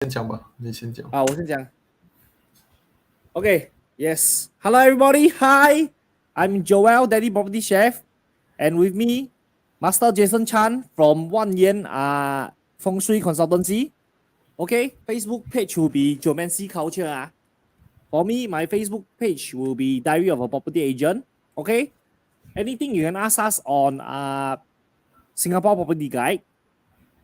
先讲吧，你先讲。我先讲。Okay, yes. Hello, everybody. Hi, I'm Joel, Daddy Property Chef, and with me, Master Jason Chan from Watten Fengshui Consultancy. Okay, Facebook page will be Geomancy Culture. For me, my Facebook page will be Diary of a Property Agent. Okay, anything you can ask us on Singapore Property Guide.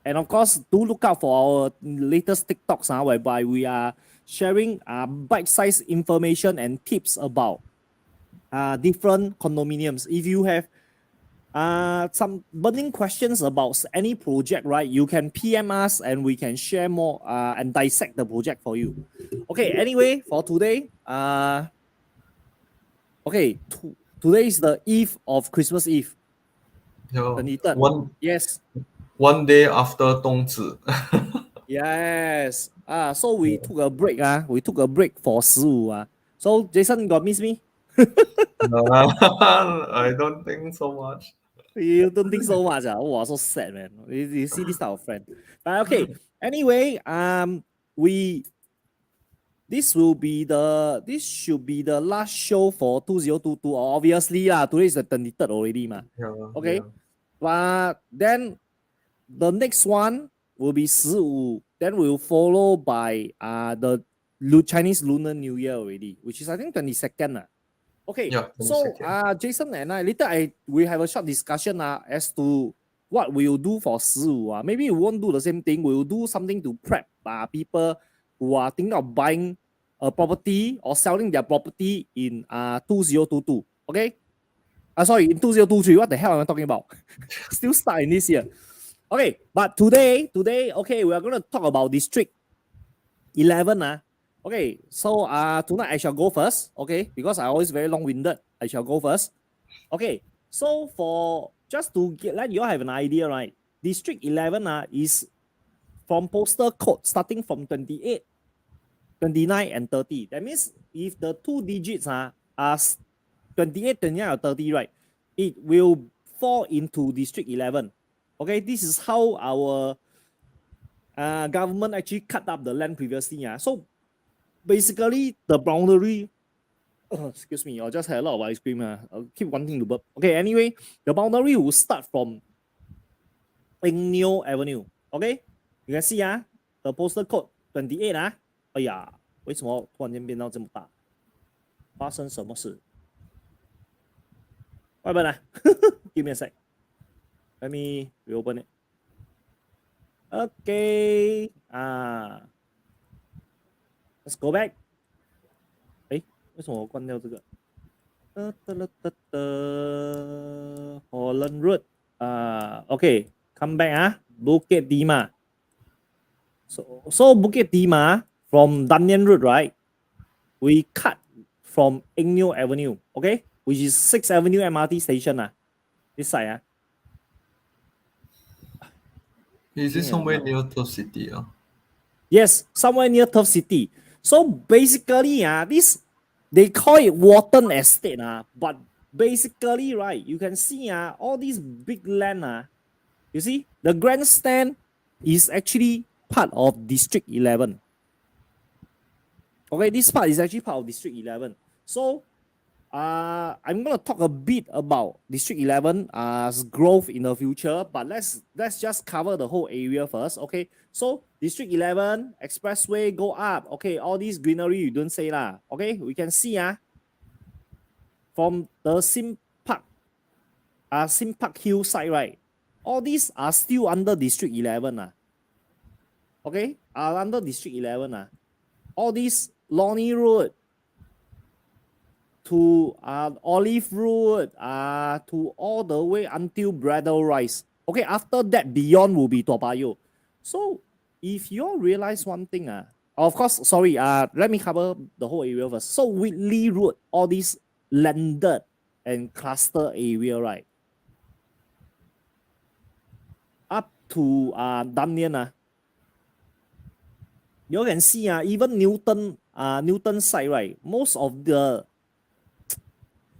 And of course, do look out for our latest TikToks whereby we are sharing bite-sized information and tips about different condominiums. If you have some burning questions about any project, right, you can PM us and we can share more and dissect the project for you. Okay, anyway, for today, today is the eve of Christmas Eve. Yeah, 23rd. Yes. one day after 冬至。Yes. So we took a break. We took a break for 15. So Jason, you got miss me? I don't think so much. You don't think so much? Oh, so sad, man. You see this type of friend. But okay. Anyway, we this should be the last show for 2022. Obviously, today is the 23rd already, ma. Yeah, Okay. yeah. But then the next one will be 15. Then we'll follow by the Chinese Lunar New Year already, which is I think 22nd. Okay, Yeah, so 22nd. Jason and I later we have a short discussion as to what we'll do for 15. Maybe we won't do the same thing. We'll do something to prep people who are thinking of buying a property or selling their property in 2022. Okay. Sorry, in 2023. What the hell am I talking about? Still start in this year. Okay, but today, okay, we are going to talk about District 11. Okay, so tonight I shall go first, okay, because I always very long-winded. I shall go first. Okay, so for just to let you all have an idea, right? District 11 is from postal code starting from 28, 29, and 30. That means if the two digits are 28, 29, or 30, right, it will fall into District 11. Okay, this is how our government actually cut up the land previously. So basically, the boundary, excuse me, I just had a lot of ice cream. I'll keep wanting to burp. Okay, anyway, the boundary will start from Fengshui Avenue. Okay, you can see the postal code 28 哎呀，为什么突然间变到这么大？发生什么事？外边来，Give me a sec. Let me reopen it. Okay. Let's go back. 为什么我关掉这个？Holland Road. Okay. Come back. Bukit Timah. So Bukit Timah from Danyan Road, right? We cut from Fengshui Avenue, okay, which is 6th Avenue MRT station. This side. Is it somewhere near Turf City? Yes, somewhere near Turf City. So basically, this they call it Watten Estate, but basically, right, you can see all these big land. You see, the grandstand is actually part of District 11. Okay, this part is actually part of District 11. So I'm gonna talk a bit about District 11's growth in the future, but let's just cover the whole area first. Okay, so District 11 expressway go up. Okay, all these greenery you don't say lah. Okay, we can see from the Sim Park Hill side, right? All these are still under District 11. Okay, are under District 11. All these Lonnie Road to Olive Road to all the way until Bradle Rise. Okay, after that, beyond will be Toa Payoh. So if you all realize one thing, of course, sorry, let me cover the whole area first. So Whitley Road, all these landed and cluster area, right? Up to Danyan, you can see even Newton side, right? Most of the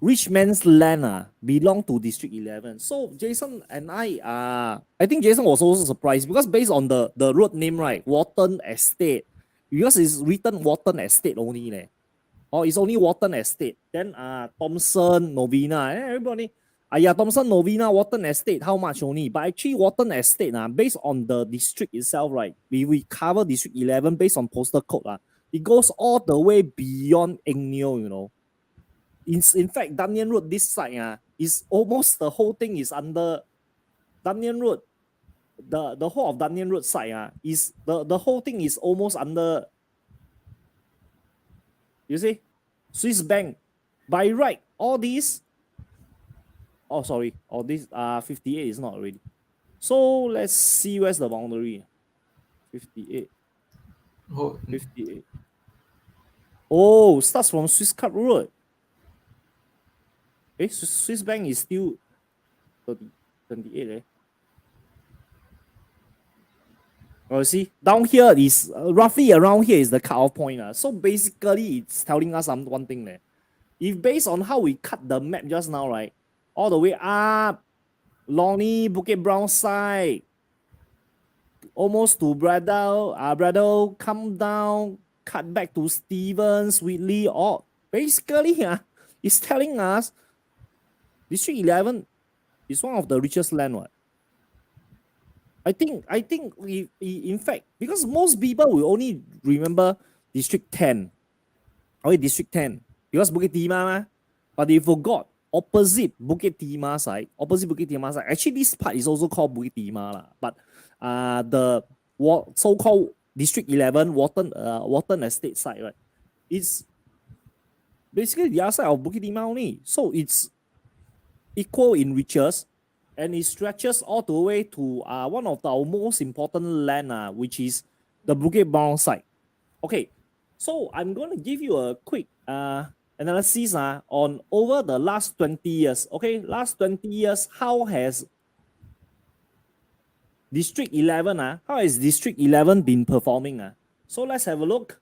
rich man's land belong to District 11. So Jason and I think Jason was also surprised because based on the road name, right, Watten Estate, because it's written Watten Estate only, or it's only Watten Estate. Then Thomson, Novena, everybody, yeah, Thomson, Novena, Watten Estate, how much only? But actually, Watten Estate, based on the district itself, right, we cover District 11 based on postal code, it goes all the way beyond Eng Neo, you know. In fact, Danyan Road, this side, is almost the whole thing is under Danyan Road. The whole of Danyan Road side, is the whole thing is almost under, you see, Swiss Bank. By right, all these, oh, sorry, all this 58 is not already. So let's see where's the boundary. 58. Oh, 58. Oh, starts from Swiss Cup Road. Swiss Bank is still 28. Oh, see, down here is roughly around here is the cutoff point. So basically, it's telling us one thing. If based on how we cut the map just now, right, all the way up, Lonnie, Bukit Brown side, almost to Bradle, come down, cut back to Stevens, Whitley, or basically, it's telling us District 11 is one of the richest land. What? I think in fact, because most people will only remember District 10. Okay, District 10. Because Bukit Timah, but they forgot opposite Bukit Timah side. Actually, this part is also called Bukit Timah, but the so-called District 11 Watten Estate side, right? It's basically the other side of Bukit Timah only. So it's equal in riches, and it stretches all the way to one of our most important land, which is the Bukit Brown side. Okay, so I'm going to give you a quick analysis on over the last 20 years. Okay, last 20 years, how has District 11 been performing? So let's have a look.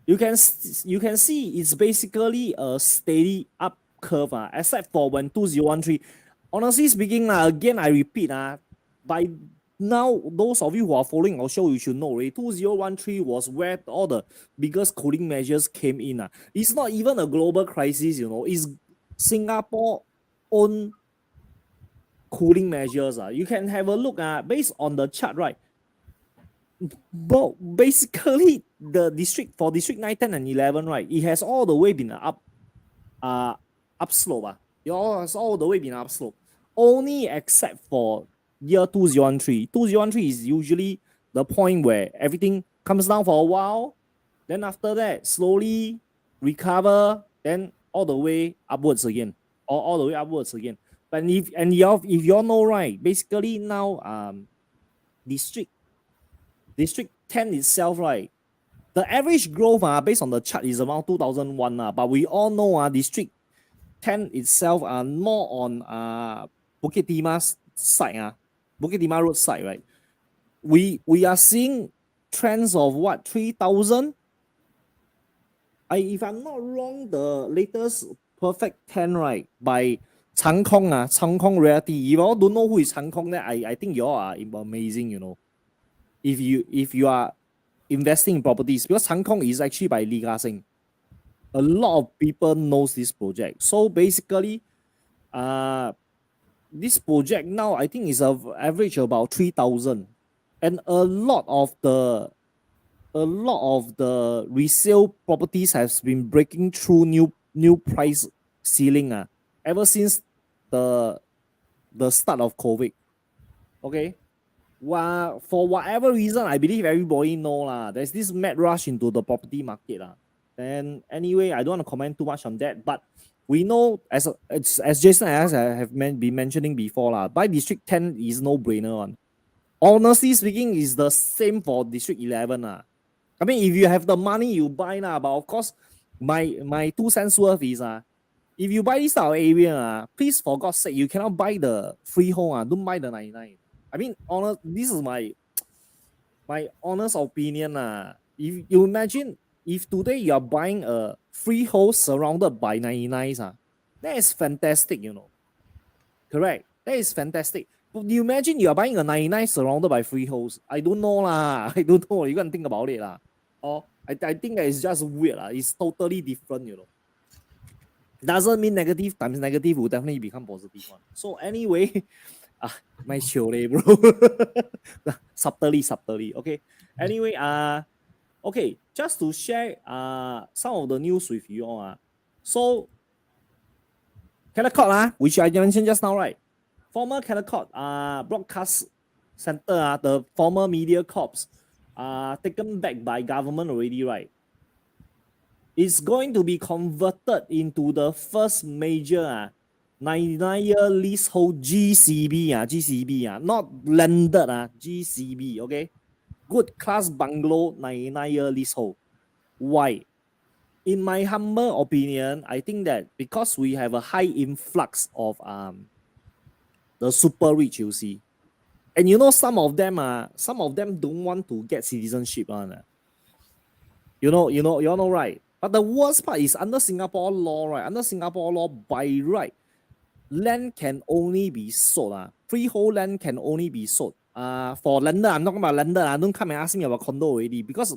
You can see it's basically a steady up curve, except for when 2013. Honestly speaking, again I repeat, by now those of you who are following our show, you should know, right? 2013 was where all the biggest cooling measures came in. It's not even a global crisis, you know. It's Singapore own cooling measures. You can have a look based on the chart, right? But basically, the district 9, 10, and 11, right? It has all the way been upslope. It has all the way been upslope. Only except for year 2013. 2013 is usually the point where everything comes down for a while. Then after that, slowly recover. Then all the way upwards again, or all the way upwards again. But if you all know, right, basically now district 10 itself, right, the average growth based on the chart is around 2001. But we all know District 10 itself are more on Bukit Timah's side, Bukit Timah Road side, right? We are seeing trends of what, 3,000? If I'm not wrong, the latest perfect 10, right, by Chang Kong Realty. If you all don't know who is Chang Kong, then I think you all are amazing, you know. If you are investing in properties, because Chang Kong is actually by Li Ka-Seng. A lot of people knows this project. So basically, this project now I think is of average about 3,000, and a lot of the resale properties has been breaking through new price ceiling ever since the start of COVID. Okay. Well, for whatever reason, I believe everybody know there's this mad rush into the property market And anyway, I don't want to comment too much on that, but we know as Jason and I have been mentioning before buy District 10 is no brainer one. Honestly speaking, is the same for District 11 I mean, if you have the money, you buy but of course, my 2 cents worth is if you buy this type of area please for God's sake, you cannot buy the freehold don't buy the 99. I mean, this is my honest opinion. If you imagine if today you are buying a freehold surrounded by 99s, that is fantastic, you know. Correct. That is fantastic. But you imagine you are buying a 99 surrounded by freeholds. I don't know lah. I don't know. You gotta think about it lah. Or I think that it's just weird lah. It's totally different, you know. Doesn't mean negative times negative will definitely become positive one. So anyway, my chill bro. subtly. Okay. Anyway, okay, just to share some of the news with you all. So Caldecott, which I mentioned just now, right? Former Caldecott broadcast center, the former media corps, taken back by government already, right? It's going to be converted into the first major 99-year leasehold GCB, not landed GCB, okay? Good class bungalow 99-year leasehold. Why? In my humble opinion, I think that because we have a high influx of the super rich, you see, and you know some of them don't want to get citizenship on. You all know, right? But the worst part is under Singapore law, right? Under Singapore law, by right, land can only be sold. Freehold land can only be sold. For lender, I'm not talking about lender. Don't come and ask me about condo already. Because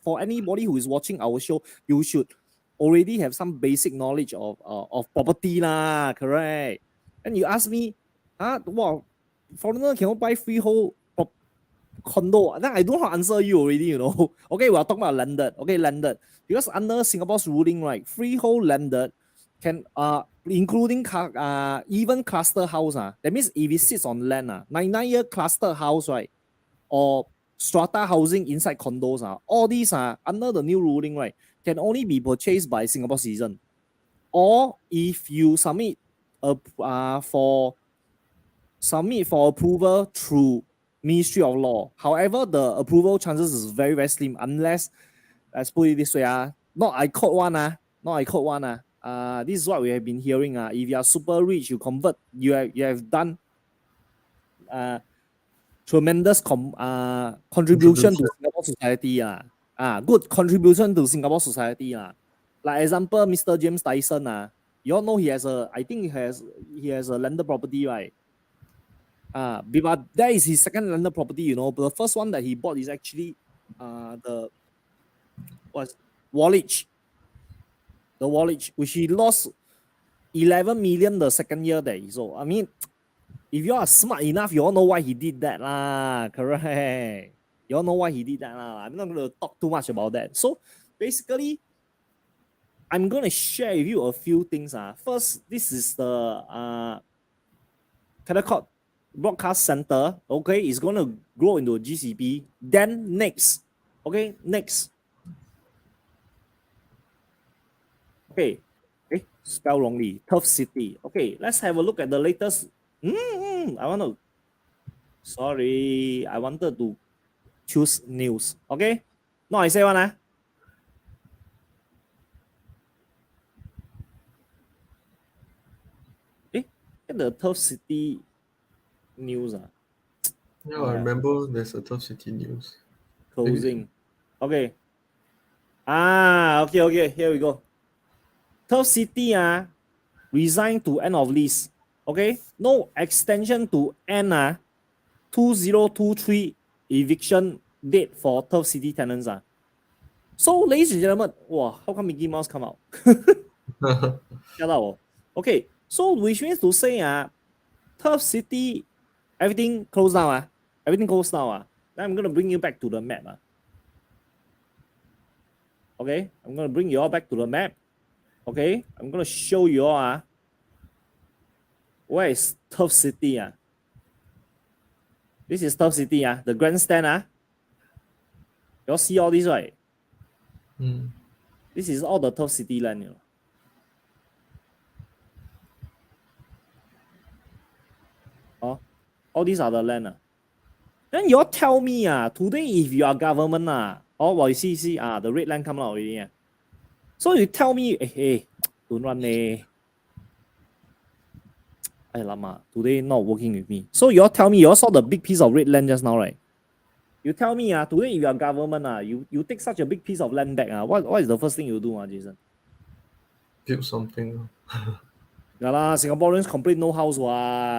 for anybody who is watching our show, you should already have some basic knowledge of property lah, correct? And you ask me, wow, foreigner cannot buy freehold condo. Then I don't know how to answer you already, you know. Okay, we're talking about landed. Okay, landed. Because under Singapore's ruling, right, freehold landed can including even cluster house. That means if it sits on land, 99-year cluster house, right, or strata housing inside condos, all these are under the new ruling, right, can only be purchased by Singapore citizen. Or if you submit for approval through Ministry of Law. However, the approval chances is very, very slim unless, let's put it this way, not I quote one. This is what we have been hearing. If you are super rich, you convert, you have done tremendous contribution to Singapore society. Good contribution to Singapore society. Like example, Mr. James Dyson. You all know he has a landed property, right? But that is his second landed property, you know. But the first one that he bought is actually the Woolwich. The Woolwich, which he lost 11 million the second year there. So I mean, if you are smart enough, you all know why he did that lah. Correct. You all know why he did that lah. I'm not going to talk too much about that. So basically, I'm going to share with you a few things. First, this is the Caldecott Broadcast Center. Okay, it's going to grow into a GCP. Then next. Okay, next. Okay, spell wrongly. Turf City. Okay, let's have a look at the latest. I wanted to choose news. Okay, no, I say one. The Turf City news. Yeah, I remember there's a Turf City news. Closing. Okay. Okay, here we go. Turf City resigned to end of lease. Okay, no extension to end 2023 eviction date for Turf City tenants. So, ladies and gentlemen, wow, how come Mickey Mouse come out? Okay, so which means to say Turf City, everything closed down. Everything closed down. Then I'm gonna bring you back to the map. Okay, I'm gonna bring you all back to the map. Okay, I'm gonna show you all where is Turf City. This is Turf City. The grandstand. You all see all this, right? This is all the Turf City land, you know. All these are the land. Then you all tell me today if you are government you see the red line come out already. So you tell me, hey, don't run Lama, today not working with me. So you all tell me, you all saw the big piece of red land just now, right? You tell me, today if you are government, you take such a big piece of land back, what is the first thing you do, Jason? Build something. Yeah lah, Singaporeans complain no house,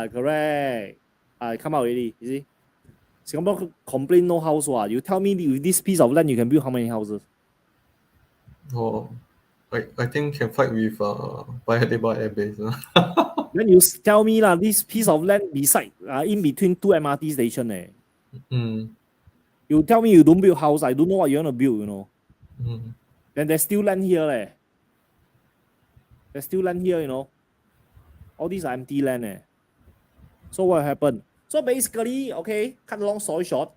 correct. Come out already, you see? Singapore complain no house, You tell me with this piece of land, you can build how many houses? Oh, I think can fight with Paya Lebar Air Base. Then you tell me this piece of land beside, in between two MRT station, You tell me you don't build house, I don't know what you want to build, Then there's still land here, There's still land here, All these are empty land, So what happened? So basically, okay, cut a long story short,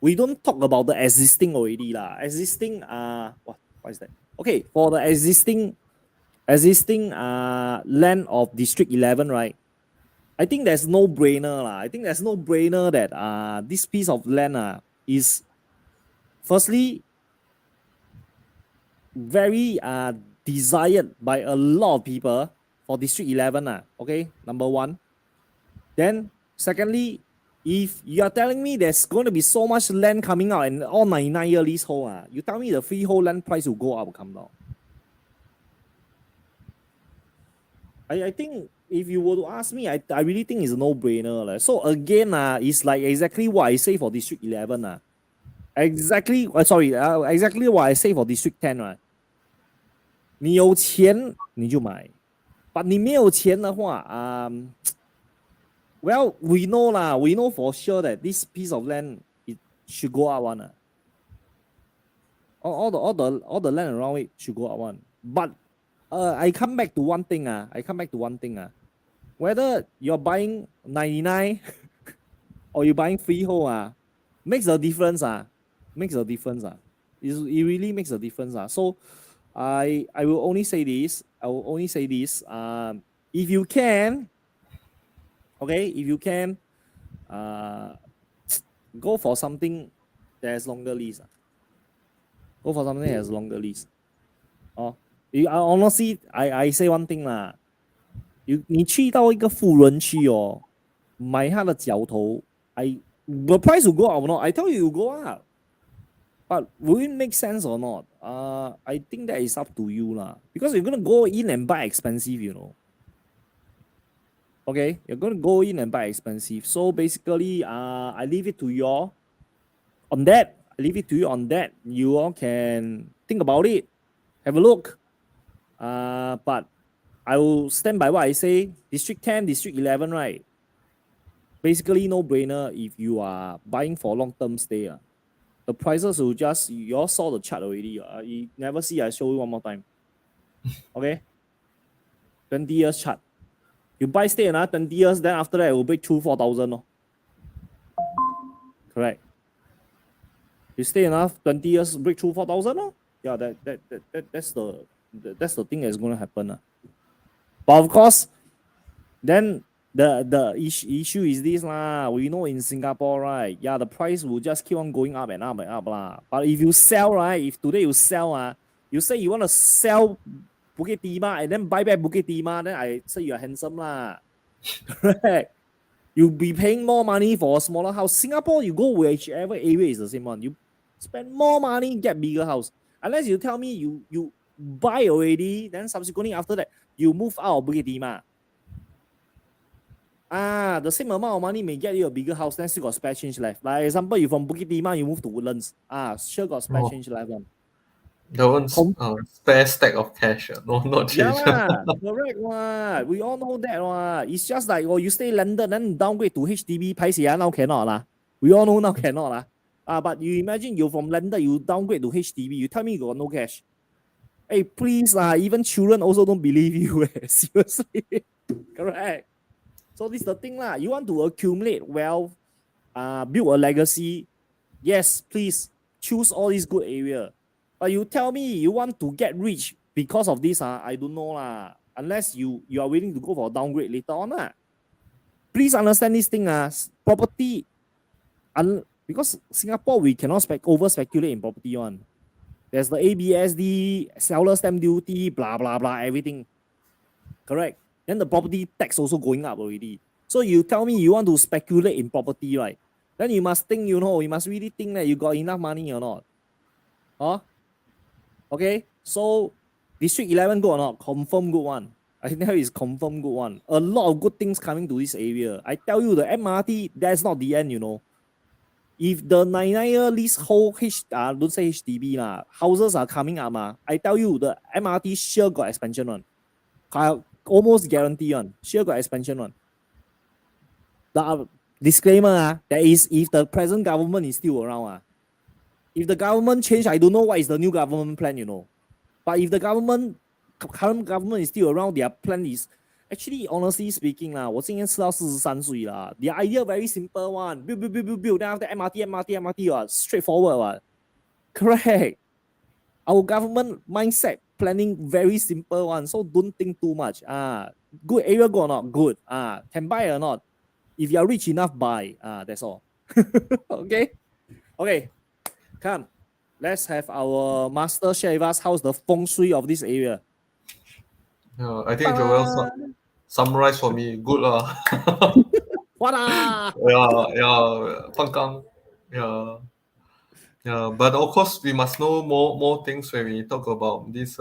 we don't talk about the existing already lah. Existing, what is that? Okay, for the existing land of District 11, right? I think there's no brainer lah. I think there's no brainer that this piece of land is firstly very desired by a lot of people for District 11 okay, number one. Then secondly, if you are telling me there's going to be so much land coming out and all 99-year leasehold, you tell me the freehold land price will go up or come down. I think if you were to ask me, I really think it's a no-brainer. So again, it's like exactly what I say for District 11. Exactly what I say for District 10. Right? 你有钱你就买 but 你没有钱的话 well, we know for sure that this piece of land it should go up one. All the land around it should go up one. But I come back to one thing. Whether you're buying 99 or you're buying freehold, makes a difference. Makes a difference. It really makes a difference. So I will only say this. If you can, okay, go for something that has longer lease. Go for something that has longer lease. Honestly, I say one thing lah. 你去到一个富人区买它的角头 the price will go up or not? I tell you, it will go up. But will it make sense or not? I think that is up to you lah. Because you're gonna go in and buy expensive, Okay, you're gonna go in and buy expensive. So basically, I leave it to you all on that. You all can think about it, have a look. But I will stand by what I say. District 10, District 11, right? Basically, no brainer if you are buying for long-term stay. The prices will just, you all saw the chart already. You never see, I show you one more time. Okay? 20 years chart. You buy stay another 20 years, then after that, it will break through 4,000. Correct. You stay another 20 years, break through 4,000. Yeah, that's the thing that's going to happen. But of course, then the issue is this lah. We know in Singapore, right? Yeah, the price will just keep on going up and up and up lah. But if you sell, right? If today you sell, you say you want to sell Bukit Timah and then buy back Bukit Timah, then I say you're handsome lah. Correct. You'll be paying more money for a smaller house. Singapore, you go whichever area is the same one. You spend more money, get bigger house. Unless you tell me you buy already, then subsequently after that, you move out of Bukit Timah. The same amount of money may get you a bigger house, then still got spare change left. Like example, you from Bukit Timah, you move to Woodlands. Sure got spare change left one. That one's spare stack of cash. No, not change. Yeah, correct one. We all know that one. It's just like, you stay landed, then downgrade to HDB, now cannot lah. We all know now cannot lah. But you imagine you're from landed, you downgrade to HDB, you tell me you got no cash. Hey, please even children also don't believe you. Seriously. Correct. So this is the thing lah. You want to accumulate wealth, build a legacy. Yes, please choose all these good area. But you tell me you want to get rich because of this, I don't know lah. Unless you are willing to go for a downgrade later on lah. Please understand this thing property. Because Singapore we cannot over speculate in property one. There's the ABSD, seller stamp duty, blah blah blah, everything. Correct. Then the property tax also going up already. So you tell me you want to speculate in property, right? then you must think, you must really think that you got enough money or not. Huh? Okay, so District 11 good or not? Confirm good one. I think that is confirm good one. A lot of good things coming to this area. I tell you, the MRT, that's not the end, If the 99-year leasehold don't say HDB lah, houses are coming up I tell you, the MRT sure got expansion one. Almost guarantee one. Sure got expansion one. The disclaimer that is if the present government is still around if the government change, I don't know what is the new government plan, But if the current government is still around, their plan is actually, honestly speaking, 我今年吃到43岁了 the idea very simple one. Build, then after MRT, straightforward. Correct. Our government mindset planning very simple one, so don't think too much. Good area go or not? Good. Can buy or not? If you are rich enough, buy. That's all. Okay. Come. Let's have our master share with us how's the feng shui of this area. Yeah, I think Joel summarize for me. Good lah. What Yeah, Pangkang. Yeah. But of course, we must know more things when we talk about this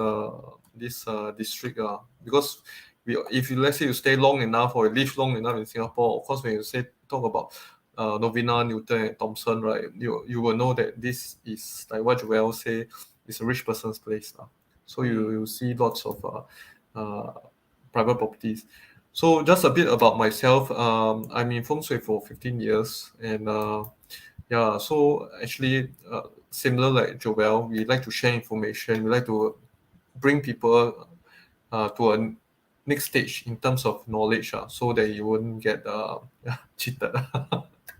district. Because if let's say you stay long enough or live long enough in Singapore, of course, when you talk about Novena, Newton, and Thomson, right? You will know that this is like what Joel say, it's a rich person's place. So you see lots of private properties. So just a bit about myself. I'm in Feng Shui for 15 years, and so actually, similar like Joel, we like to share information. We like to bring people to a next stage in terms of knowledge, so that you won't get cheated.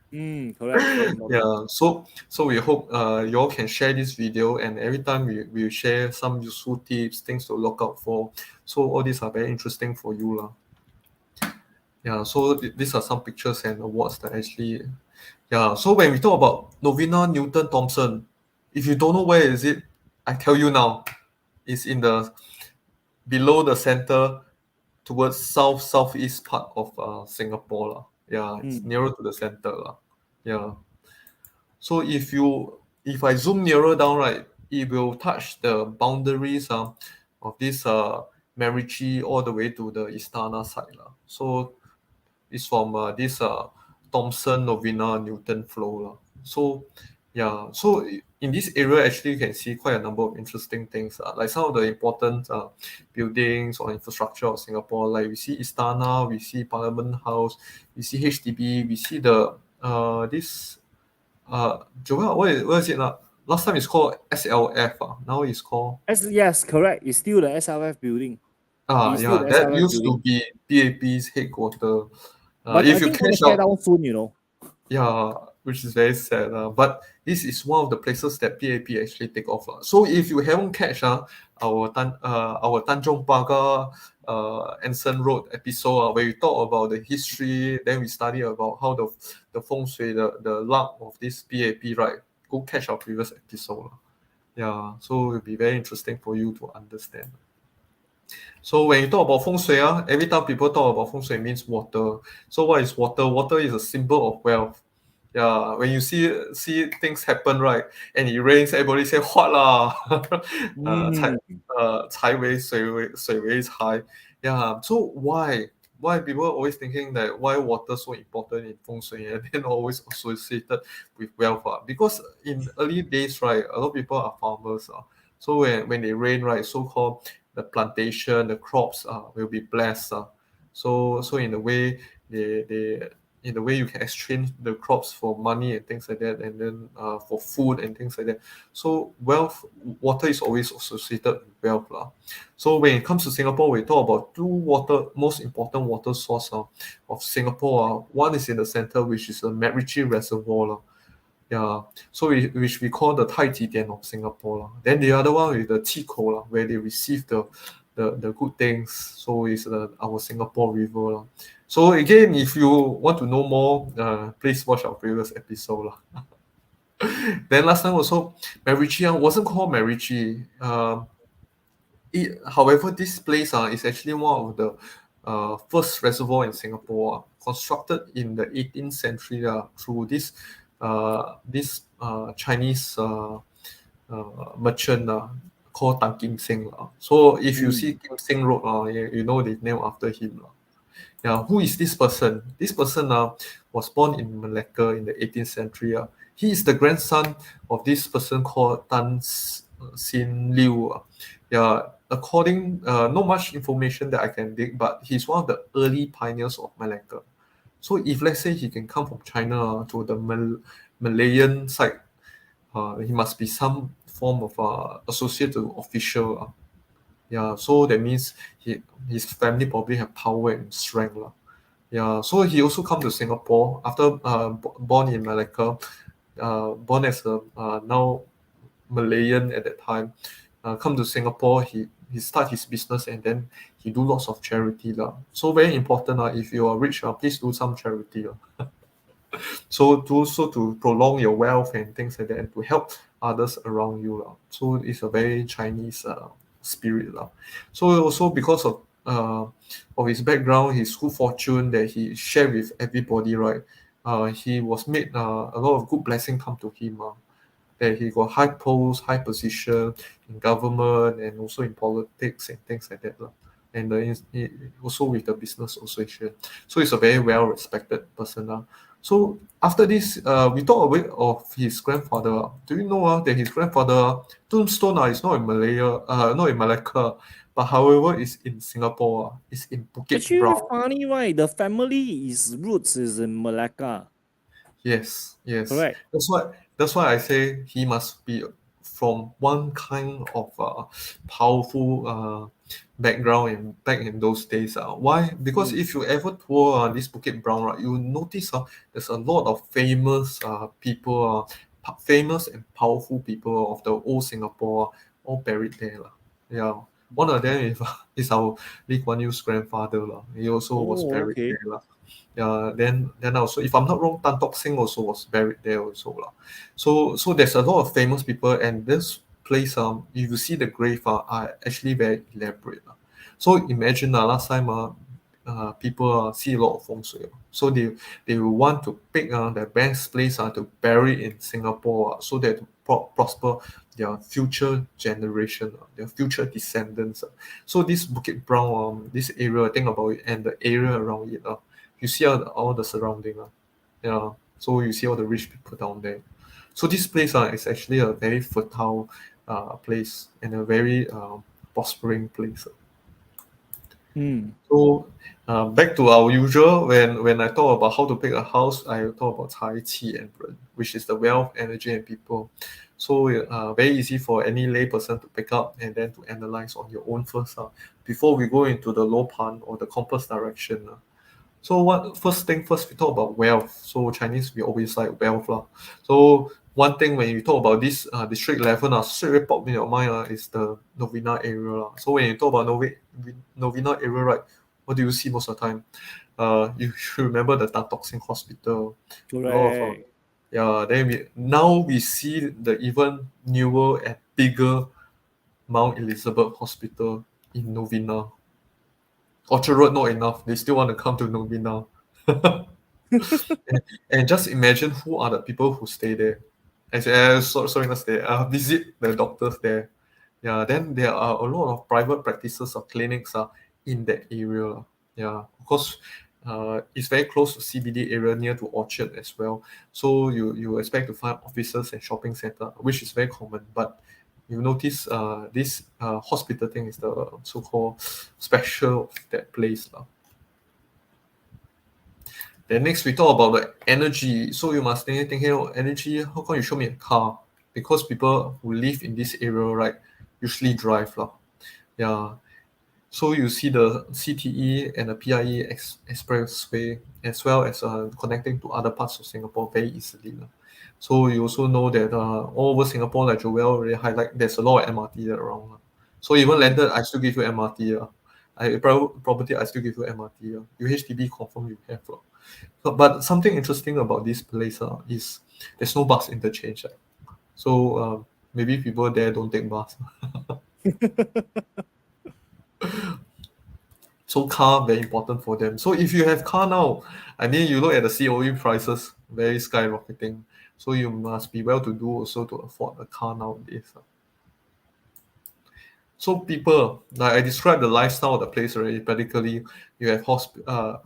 Correct. Yeah, so we hope you all can share this video, and every time we share some useful tips, things to look out for. So all these are very interesting for you lah. Yeah, so these are some pictures and awards that actually. Yeah, so when we talk about Novena, Newton, Thomson, if you don't know where is it, I tell you now, it's in the below the center towards southeast part of Singapore lah. Yeah, it's nearer to the center lah. Yeah. So if I zoom nearer down, right, it will touch the boundaries of this Merici all the way to the Istana side lah. So it's from this Thomson, Novena, Newton flow lah. So yeah, so in this area actually you can see quite a number of interesting things, like some of the important buildings or infrastructure of Singapore. Like we see Istana, we see Parliament House, we see HDB, we see the this Joel, what is it now? Last time it's called SLF. Now it's called Yes, correct. It's still the SLF building. Yeah, that used to be PAP's headquarters. But if I you think going catch to tear up, down soon, yeah, which is very sad. But this is one of the places that PAP actually take off. So if you haven't catch our Tanjong Pagar Anson Road episode where we talk about the history, then we study about how the feng shui, the luck of this PAP, right? Go catch our previous episode. Yeah, so it'll be very interesting for you to understand. So when you talk about feng shui, every time people talk about feng shui, it means water. So what is water? Water is a symbol of wealth. Yeah, when you see things happen, right, and it rains, everybody say what lah? 财为水为财. Yeah, so why people are always thinking that why water so important in feng shui and then always associated with wealth? Because in early days, right, a lot of people are farmers. So when they rain, right, so-called the plantation, the crops will be blessed. So in a way, in a way you can exchange the crops for money and things like that, and then for food and things like that. So water is always associated with wealth. So when it comes to Singapore, we talk about two most important water source of Singapore. One is in the center, which is the Macritchie Reservoir. Yeah, so which we call the Taiji of Singapore. Then the other one is the Chico, where they receive the good things. So it's our Singapore River. So again, if you want to know more, please watch our previous episode. Then last time also, Macritchie wasn't called Macritchie. However, this place is actually one of the first reservoir in Singapore, constructed in the 18th century through this this Chinese merchant called Tan Kim Seng. So if you see Kim Seng Road, you know the name after him. Yeah, who is this person? This person was born in Malacca in the 18th century. He is the grandson of this person called Sin Liu. Yeah, according not much information that I can dig, but he's one of the early pioneers of Malacca. So if let's say he can come from China to the Malayan side, he must be some form of associate official. Yeah, so that means his family probably have power and strength. Yeah, so he also come to Singapore after born in Malacca, born as a now Malayan at that time. Come to Singapore, he start his business and then he do lots of charity. So very important. If you are rich, please do some charity. So to prolong your wealth and things like that, and to help others around you. So it's a very Chinese spirit. So also because of his background, his good fortune that he shared with everybody, right? He was made a lot of good blessing come to him. That he got high post, high position in government and also in politics and things like that. And also with the business association. So he's a very well respected person. So after this, we talk a bit of his grandfather. Do you know that his grandfather, Tombstone, is not in Malaya, not in Malacca, but however is in Singapore. It's in Bukit Actually, Brown. funny, right? The family is roots is in Malacca. Yes, yes. Correct. That's why I say he must be from one kind of powerful background back in those days. Why? Because if you ever tour this Bukit Brown, right, you notice there's a lot of famous people, famous and powerful people of the old Singapore, all buried there. Yeah. One of them is our Lee Kuan Yew's grandfather. He also was Oh, buried okay. there. Then also, if I'm not wrong, Tan Tock Seng also was buried there also. So there's a lot of famous people, and this place, if you see the grave, are actually very elaborate. So imagine last time people see a lot of feng shui. So they will want to pick the best place to bury in Singapore, so that to prosper their future generation, their future descendants. So this Bukit Brown, this area, think about it, and the area around it. You see all the surrounding. Yeah. So you see all the rich people down there. So this place is actually a very fertile place and a very prospering place. So back to our usual, when I talk about how to pick a house, I talk about Tai Chi and Ren, which is the wealth, energy, and people. So very easy for any lay person to pick up and then to analyze on your own first before we go into the low pan or the compass direction. So what first thing first, we talk about wealth. So Chinese, we always like wealth lah. So one thing when you talk about this district 11 straight away pop in your mind is the Novena area lah. So when you talk about Novena area, right, what do you see most of the time? You should remember the Tan Tock Seng Hospital. A lot of Correct. yeah. Then now we see the even newer and bigger Mount Elizabeth Hospital in Novena. Orchard Road not enough. They still want to come to Novena. and just imagine who are the people who stay there. I say, sorry, not stay. Visit the doctors there. Yeah, then there are a lot of private practices or clinics in that area. Yeah, of course, it's very close to CBD area near to Orchard as well. So you expect to find offices and shopping center, which is very common. But you notice this hospital thing is the so-called special of that place. Then next we talk about the energy. So you must think energy, how come you show me a car? Because people who live in this area, right, usually drive. Yeah. So you see the CTE and the PIE expressway as well as connecting to other parts of Singapore very easily. So you also know that all over Singapore, like Joel already highlight, there's a lot of MRT around. So even landed, I still give you MRT. Property, I still give you MRT. Your HDB confirm you have. But something interesting about this place is there's no bus interchange. So maybe people there don't take bus. So car very important for them. So if you have car now, I mean you look at the COE prices very skyrocketing. So you must be well to do also to afford a car nowadays. So people, like I described the lifestyle of the place already. Practically, you have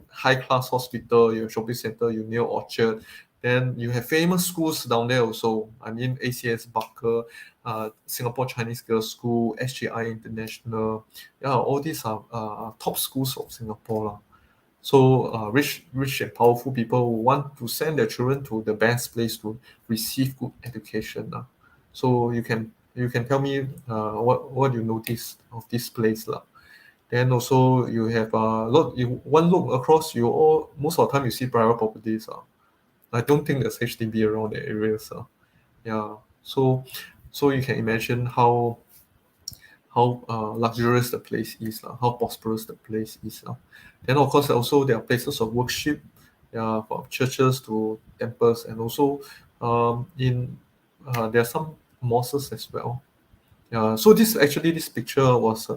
high class hospital, you have shopping center, you near Orchard. Then you have famous schools down there also. I mean ACS Barker, Singapore Chinese Girls School, SGI International. Yeah, all these are top schools of Singapore lah. So rich and powerful people want to send their children to the best place to receive good education lah. So you can tell me what you noticed of this place lah. Then also you have one look across, you all most of the time you see private properties. I don't think there's HDB around the areas. Yeah. So you can imagine how luxurious the place is, how prosperous the place is. Then of course also there are places of worship, yeah, from churches to temples, and also in there are some mosques as well. So this picture was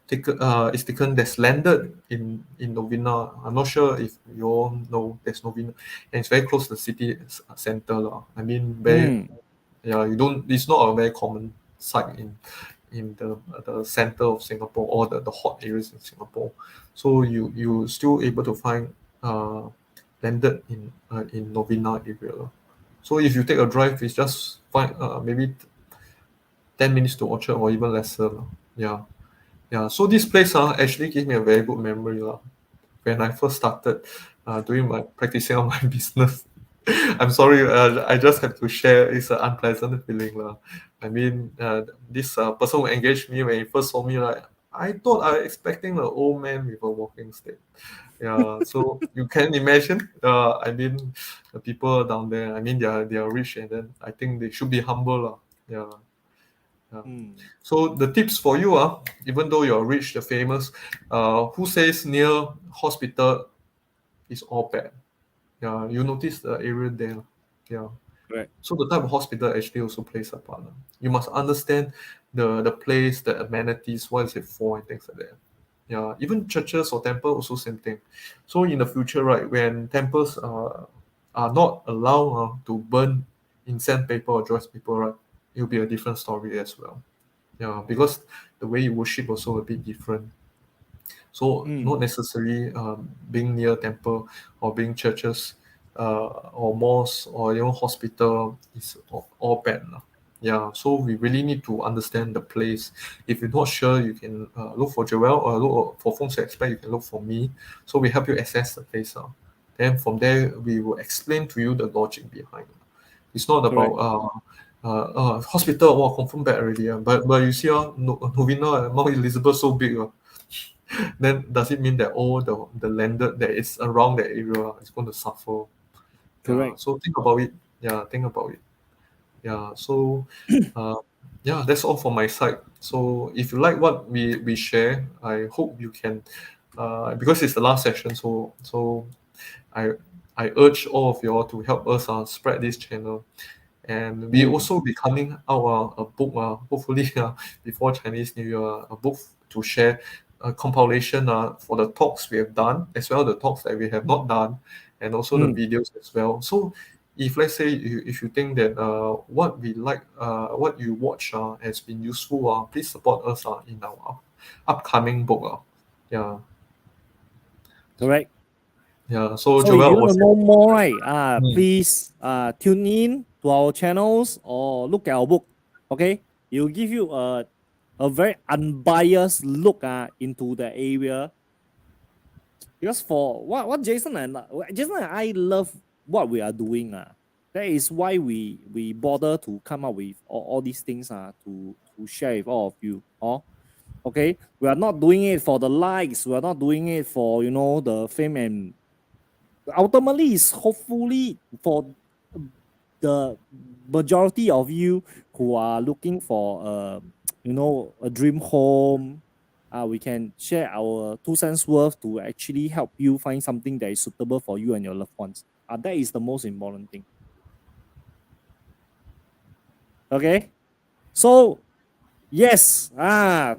taken that's landed in Novena. I'm not sure if you all know there's Novena, and it's very close to the city center lah. I mean very yeah, it's not a very common sight in the center of Singapore or the hot areas in Singapore. So you still able to find landed in Novena area lah. So if you take a drive, it's just find maybe 10 minutes to Orchard or even lesser lah. Yeah. So this place actually gives me a very good memory lah. When I first started doing my practicing on my business. I'm sorry, I just have to share. It's an unpleasant feeling lah. I mean, this person who engaged me when he first saw me, like I thought I was expecting an old man with a walking stick. Yeah, so you can imagine. I mean, the people down there. I mean, they are rich, and then I think they should be humble lah. Yeah. So the tips for you even though you're rich, the famous, who says near hospital is all bad? Yeah, you notice the area there. Yeah. Right. So the type of hospital actually also plays a part. You must understand the place, the amenities, what is it for, and things like that. Yeah, even churches or temple also same thing. So in the future, right, when temples are not allowed to burn incense paper or joss paper, right, it will be a different story as well. Yeah, because the way you worship also a bit different. So not necessarily being near temple or being churches or mosques or hospital is all bad. Yeah, so we really need to understand the place. If you're not sure, you can look for Joel or look for Fengshui expert. You can look for me. So we help you assess the place. Then from there, we will explain to you the logic behind. It's not about hospital. Wow, confirm bad already. But you see, Novena, Mount Elizabeth so big. Then does it mean that all the landed that is around that area is going to suffer? Correct. So think about it. Yeah, think about it. Yeah. So yeah, that's all from my side. So if you like what we share, I hope you can because it's the last session. So I urge all of you all to help us spread this channel. And we also be coming out a book, hopefully before Chinese New Year, a book to share a compilation for the talks we have done, as well as the talks that we have not done, and also the videos as well. So if let's say if you think that what we like, what you watch has been useful, please support us in our upcoming book. Yeah. Correct. Yeah. So So if Joel you want was to know more, right? Please tune in to our channels or look at our book. Okay, it will give you a very unbiased look into the area. Because for what Jason and I love what we are doing. That is why we bother to come up with all these things to share with all of you. Okay, we are not doing it for the likes. We are not doing it for the fame, and ultimately it's hopefully for the majority of you who are looking for a dream home. We can share our 2 cents worth to actually help you find something that is suitable for you and your loved ones. That is the most important thing. Okay, so yes,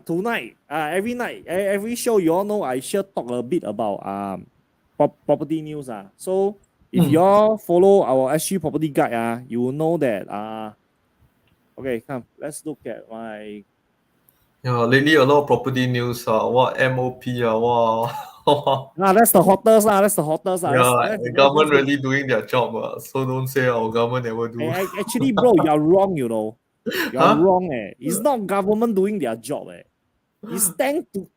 tonight, every night, every show, you all know I sure talk a bit about property news. So If you all follow our SG property guide, you will know that okay, come, let's look at my Yeah, lately a lot of property news. What MOP? Wow. that's the hottest that's the hottest Yeah, let's, the let's, government let's look. really doing their job. So don't say our government never do. Actually, bro, you are wrong, you know. You are Huh? wrong, eh. It's not government doing their job, eh. It's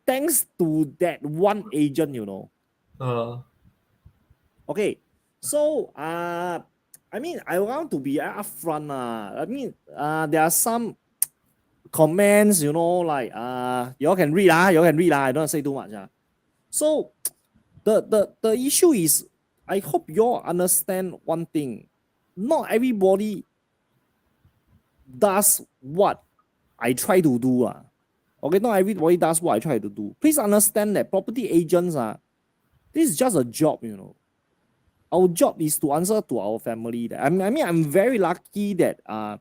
thanks to that one agent, you know. Uh, Okay, so I mean, I want to be upfront. I mean, there are some comments, you know, like y'all can read, y'all can read, I don't say too much. So the issue is, I hope y'all understand one thing. Not everybody does what I try to do. Okay, not everybody does what I try to do. Please understand that property agents this is just a job, you know. Our job is to answer to our family. I mean, I'm very lucky that I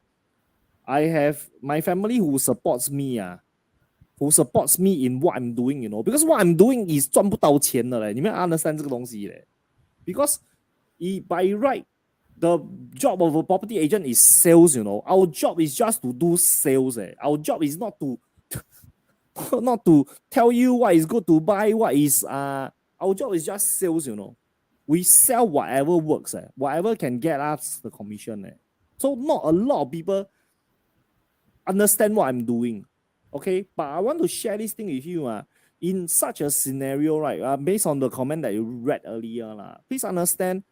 have my family who supports me in what I'm doing, you know. Because what I'm doing is 赚不到钱的嘞，你们 understand 这个东西嘞。Because by right, the job of a property agent is sales, you know. Our job is just to do sales. Our job is not to not to tell you what is good to buy, what is our job is just sales, you know. We sell whatever works, whatever can get us the commission. So not a lot of people understand what I'm doing. Okay, but I want to share this thing with you. In such a scenario, right? Based on the comment that you read earlier, please understand,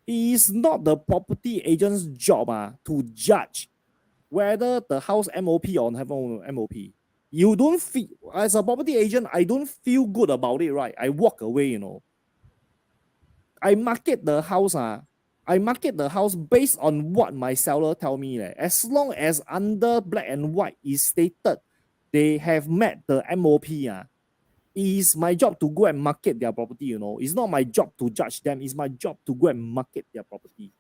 it is not the property agent's job to judge whether the house MOP or have MOP. You don't feel, as a property agent, I don't feel good about it, right? I walk away, you know. I market the house, based on what my seller tell me. As long as under black and white is stated they have met the MOP, it is my job to go and market their property, you know. It's not my job to judge them. It's my job to go and market their property.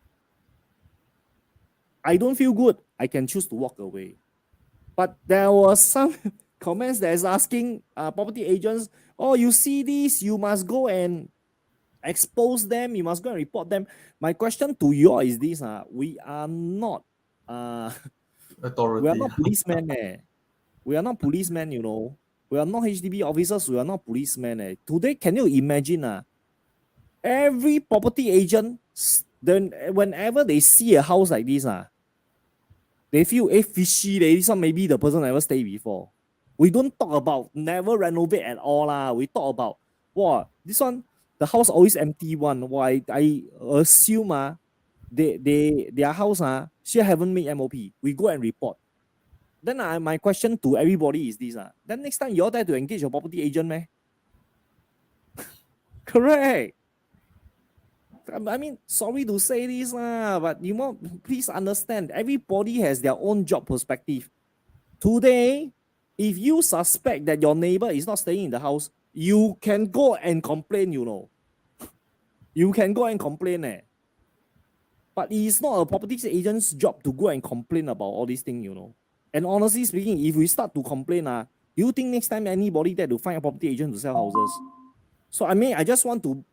I don't feel good, I can choose to walk away. But there was some comments that is asking property agents, oh, you see this, you must go and expose them, you must go and report them. My question to you all is this: we are not authority. we are not policemen. We are not policemen, you know. We are not HDB officers, we are not policemen. Today, can you imagine every property agent, then whenever they see a house like this, they feel fishy. This one maybe the person never stayed before. We don't talk about never renovate at all. We talk about, wow, this one, the house always empty one. Why I assume their house still haven't made MOP. We go and report. Then my question to everybody is this: then next time you all dare to engage your property agent, man? Correct. I mean, sorry to say this, but you know, please understand, everybody has their own job perspective. Today, if you suspect that your neighbor is not staying in the house, you can go and complain, you know. You can go and complain. But it is not a property agent's job to go and complain about all these things, you know. And honestly speaking, if we start to complain, do you think next time anybody there to find a property agent to sell houses? So I mean, I just want to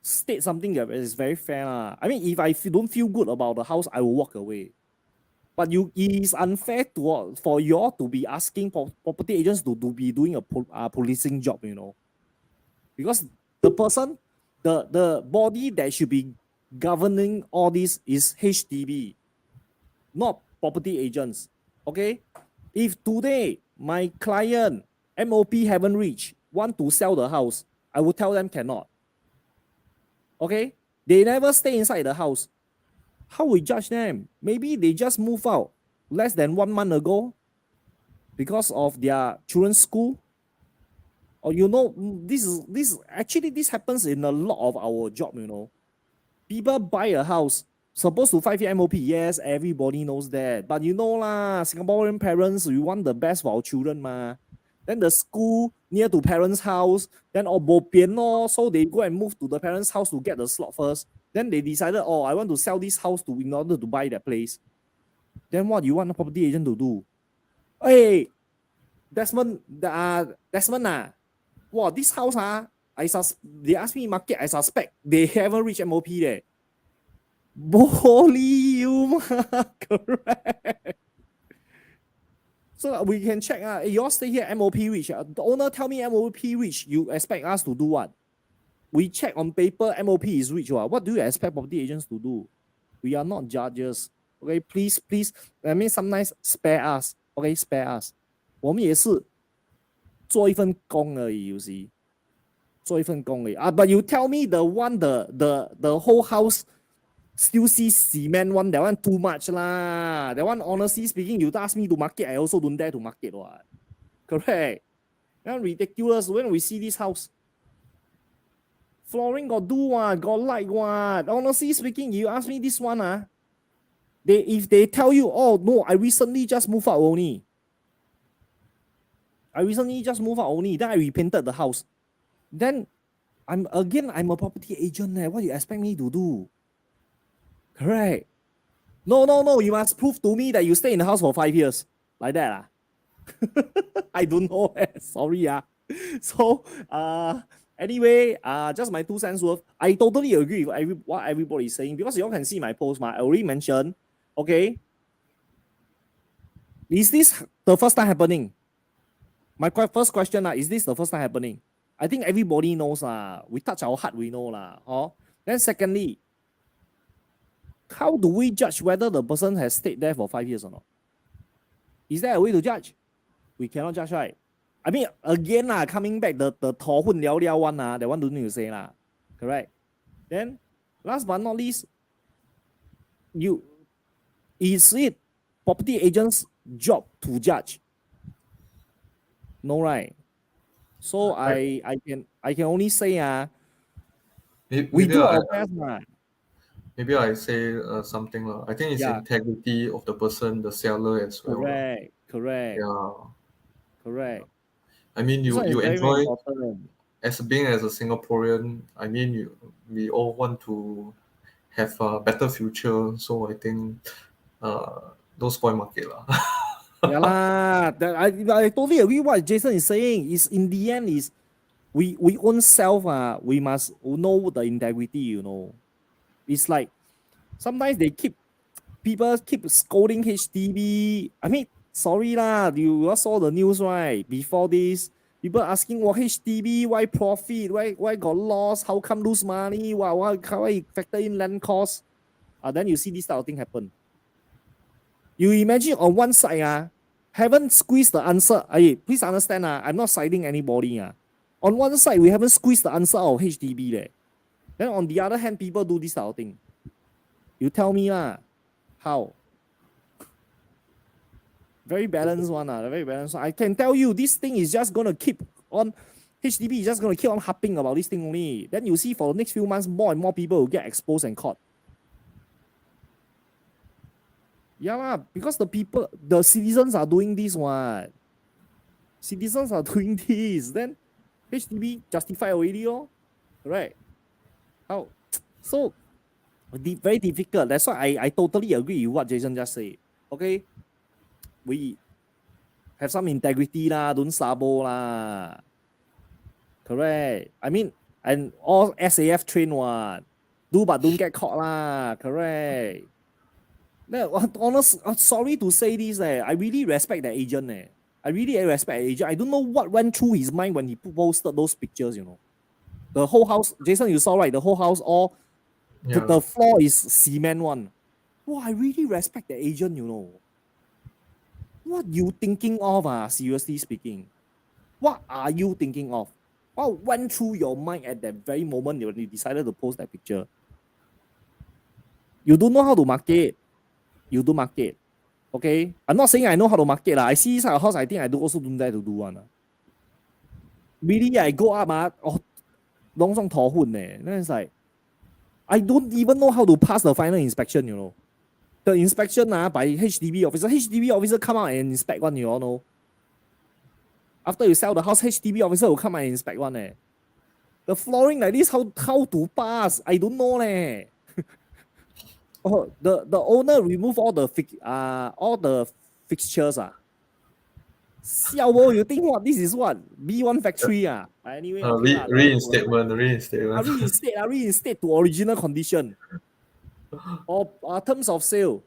state something that is very fair. I mean, if I don't feel good about the house, I will walk away. But it is unfair for you all to be asking property agents to be doing a policing job, you know. Because the person, the body that should be governing all this is HDB, not property agents. Okay? If today my client MOP haven't reached, want to sell the house, I will tell them cannot. Okay? They never stay inside the house. How we judge them? Maybe they just move out less than 1 month ago because of their children's school. Or you know, this happens in a lot of our job, you know. People buy a house, supposed to 5-year MOP. Yes, everybody knows that. But you know Singaporean parents, we want the best for our children Then the school near to parents' house, then bo pian so they go and move to the parents' house to get the slot first. Then they decided, oh, I want to sell this house in order to buy that place. Then what do you want a property agent to do? Hey, Desmond, wow, this house they asked me market, I suspect they haven't reached MOP there. Boleh you correct. So we can check. You all stay here, MOP reach. The owner tell me MOP reach. You expect us to do what? We check on paper, MOP is reach. What do you expect property agents to do? We are not judges. Okay, please. I mean, sometimes spare us. Okay, spare us. 我们也是做一份工而已 ，you see， 做一份工而已啊。But you tell me the one, the whole house still see cement one, that one too much lah. That one, honestly speaking, you ask me to market, I also don't dare to market what. Correct. That ridiculous. When we see this house, flooring got do what, got light what. Honestly speaking, you ask me this one if they tell you, oh no, I recently just moved out only. Then I repainted the house. Then I'm a property agent. What do you expect me to do? Correct. No. You must prove to me that you stay in the house for 5 years. Like that. I don't know. Sorry. So, anyway, just my 2 cents worth. I totally agree with what everybody is saying because you all can see my post. I already mentioned. Okay. Is this the first time happening? My first question is this the first time happening? I think everybody knows we touch our heart, we know Then secondly, how do we judge whether the person has stayed there for 5 years or not? Is there a way to judge? We cannot judge, right? I mean, again coming back the 头混聊聊 one that one don't need to say correct? Then last but not least, is it property agent's job to judge? No, right? So I can only say we do our best. Maybe I say something. I think it's integrity of the person, the seller as well. Correct. Yeah. Correct. I mean, you very, enjoy, very being as a Singaporean, I mean, we all want to have a better future. So I think don't spoil market. Yeah lah. I totally agree what Jason is saying. Is in the end is we own self we must know the integrity, It's like sometimes people keep scolding HDB. I mean, sorry lah, you all saw the news, right? Before this, people asking HDB, why profit? Why got loss? How come lose money? Why factor in land cost? Then you see this type of thing happen. You imagine on one side, haven't squeezed the answer. Please understand, I'm not siding anybody. On one side, we haven't squeezed the answer out of HDB. Then on the other hand, people do this type of thing. You tell me how? Very balanced one. Very balanced one. I can tell you this thing is just going to keep on. HDB is just going to keep on harping about this thing only. Then you see for the next few months, more and more people will get exposed and caught. Yeah, because the citizens are doing this one. Citizens are doing this. Then HDB justify already, right? How? So very difficult. That's why I totally agree with what Jason just said. Okay, we have some integrity don't sabo Correct. I mean, and all SAF train one. Do but don't get caught Correct. Sorry to say this, I really respect the agent. I really respect the agent. I don't know what went through his mind when he posted those pictures, The whole house, Jason, you saw, right? The whole house, the floor is cement one. I really respect the agent, What you thinking of, seriously speaking? What are you thinking of? What went through your mind at that very moment when you decided to post that picture? You don't know how to market. You do market. Okay? I'm not saying I know how to market. I see this house, I think I also don't dare to do one. Really, I go up, long song thor hun. Then it's like, I don't even know how to pass the final inspection, The inspection by HDB officer. HDB officer come out and inspect one, you all know. After you sell the house, HDB officer will come out and inspect one. The flooring like this, how to pass? I don't know. The owner remove all the fixtures. You think what? This is what? B1 factory. Anyway, reinstatement. Reinstate to original condition. or terms of sale.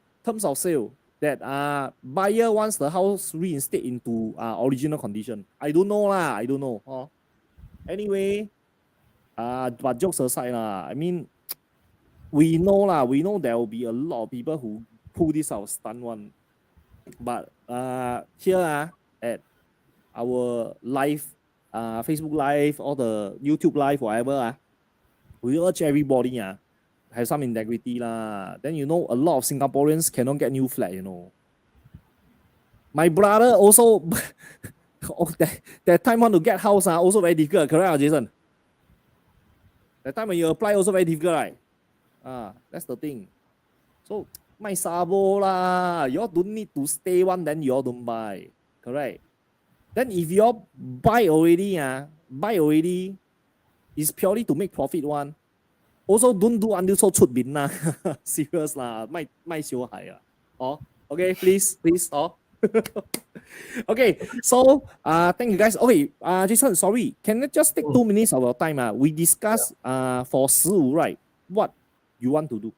That buyer wants the house reinstate into original condition. I don't know lah. I don't know. Anyway, but jokes aside lah. I mean, we know lah. We know there will be a lot of people who pull this out stunt one. But here at our live, Facebook live, or the YouTube live, whatever we urge everybody have some integrity lah. Then a lot of Singaporeans cannot get new flat. My brother also that time want to get house also very difficult, correct, Jason? That time when you apply also very difficult, right? That's the thing. So my sabo lah, you all don't need to stay one, then you all don't buy, correct? Then if you all buy already, it's purely to make profit one. Also don't do until so chut bin lah. Serious lah, 卖小孩啊. Okay, please. Okay, so thank you guys. Okay, Jason, sorry, can I just take 2 minutes of your time? We discuss for 15, right? What you want to do?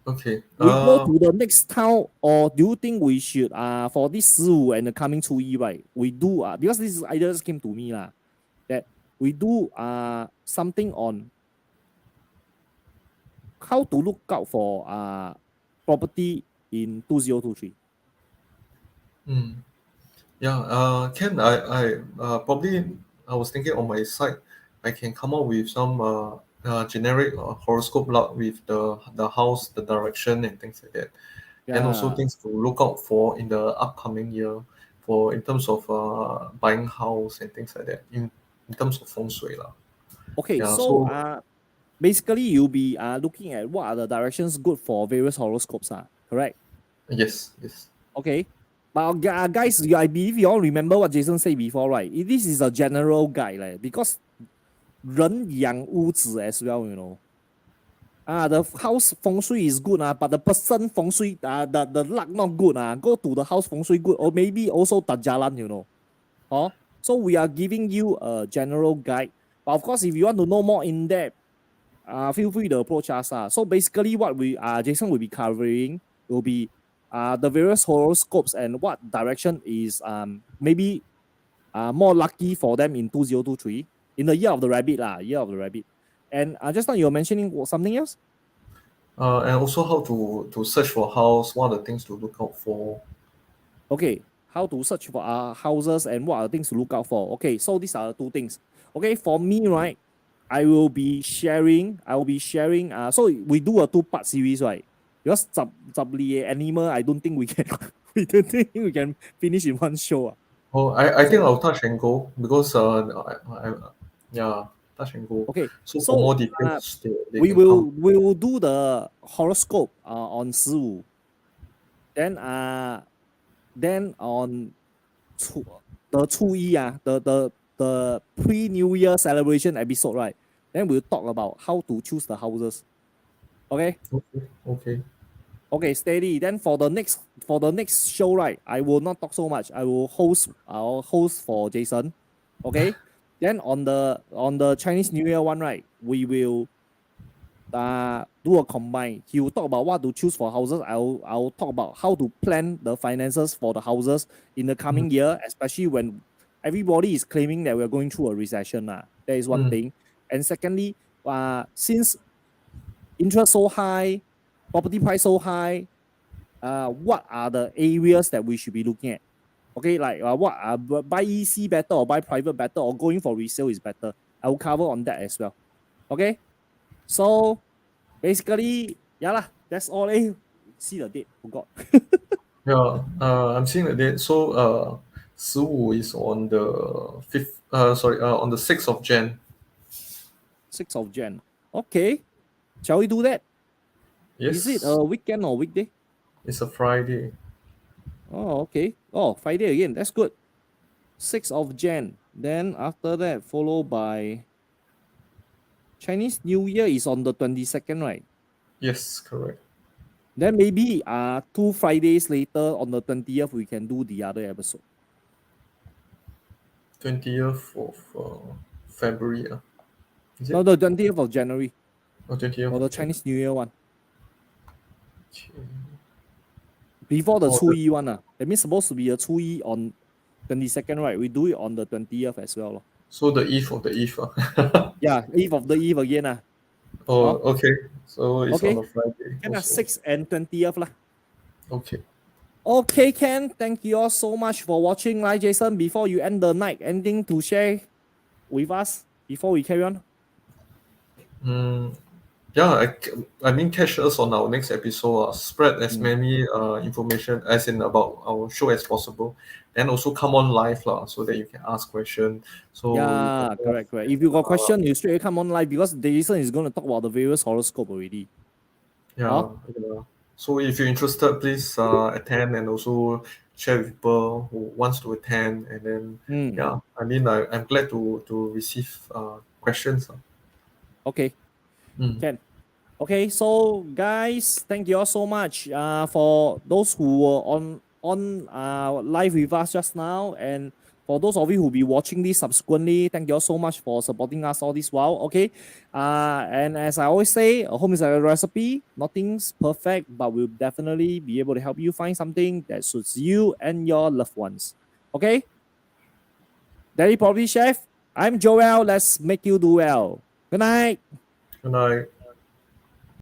Okay. We go to the next town, or do you think we should for this 15 and the coming 初一, right? We do because this idea just came to me lah, that we do something on how to look out for property in 2023. Yeah, Ken, I probably I was thinking on my side, I can come up with some generic horoscope luck with the house, the direction, and things like that, and also things to look out for in the upcoming year, for in terms of buying house and things like that, in terms of feng shui lah. Okay, so basically you'll be looking at what are the directions good for various horoscopes, correct? Yes. Okay. But guys, I believe you all remember what Jason said before, right? This is a general guide, right? Because 人养屋子 as well, the house feng shui is good, but the person feng shui, the luck not good, go to the house feng shui good, or maybe also tak jalan, So we are giving you a general guide. But of course, if you want to know more in depth, feel free to approach us. So basically, what Jason will be covering will be the various horoscopes and what direction is maybe more lucky for them in 2023, in the year of the rabbit. And just now you were mentioning something else? And also how to search for house, what are the things to look out for. Okay, how to search for houses and what are the things to look out for. Okay, so these are the 2 things. Okay, for me, right, I will be sharing, so we do a 2-part series, right? Because animal, I don't think we can finish in one show. I think I'll touch and go, because touch and go. Okay, so for more details, we will do the horoscope on 15. Then on the 初一 the pre-New Year celebration episode, right? Then we'll talk about how to choose the houses. Okay, steady. Then for the next show, right, I will not talk so much. I'll host for Jason. Okay. Then on the Chinese New Year one, right, we will do a combine. He will talk about what to choose for houses. I'll talk about how to plan the finances for the houses in the coming year, especially when everybody is claiming that we're going through a recession. That is one thing. And secondly, since interest so high, property price so high, what are the areas that we should be looking at? Okay, like buy EC better or buy private better or going for resale is better. I will cover on that as well. Okay, so basically, that's all. See the date, forgot. I'm seeing the date. So 15 is on the 5th. On the 6th of Jan. 6th of Jan. Okay, shall we do that? Yes. Is it a weekend or weekday? It's a Friday. Oh, okay. Oh, Friday again. That's good. 6th of Jan. Then after that, followed by Chinese New Year is on the 22nd, right? Yes, correct. Then maybe 2 Fridays later on the 20th, we can do the other episode. 20th of February. No, the 20th of January. Oh, 20th. or the Okay. Chinese New Year one. Okay. Before the Oh, Chu Yi one. That means supposed to be a Chu Yi on 22nd, right? We do it on the 20th as well. so the eve of the eve. Ah. Yeah, eve of the eve again. Oh, Oh, okay. So it's on okay. a Friday Can also. 6th and 20th lah. Okay. Okay, Ken. Thank you all so much for watching. Like Jason, before you end the night, anything to share with us before we carry on? Mm, yeah, I mean, catch us on our next episode. Spread as many information as in about our show as possible, and also come on live lah, so that you can ask question. So you can Yeah, correct. If you got question, you straight come on live because Jason is going to talk about the various horoscope already. yeah, yeah. So if you're interested, please attend and also share with people who wants to attend. And then Mm, yeah, I mean, I'm glad to receive questions. okay, Mm. Ken. Okay, so guys, thank you all so much for those who were on live with us just now, and for those of you who will be watching this subsequently, thank you all so much for supporting us all this while. Okay, and as I always say, a home is like a recipe. Nothing's perfect, but we'll definitely be able to help you find something that suits you and your loved ones. Okay, Daddy Property Chef, I'm Joel. Let's make you do well. Good night. Good night.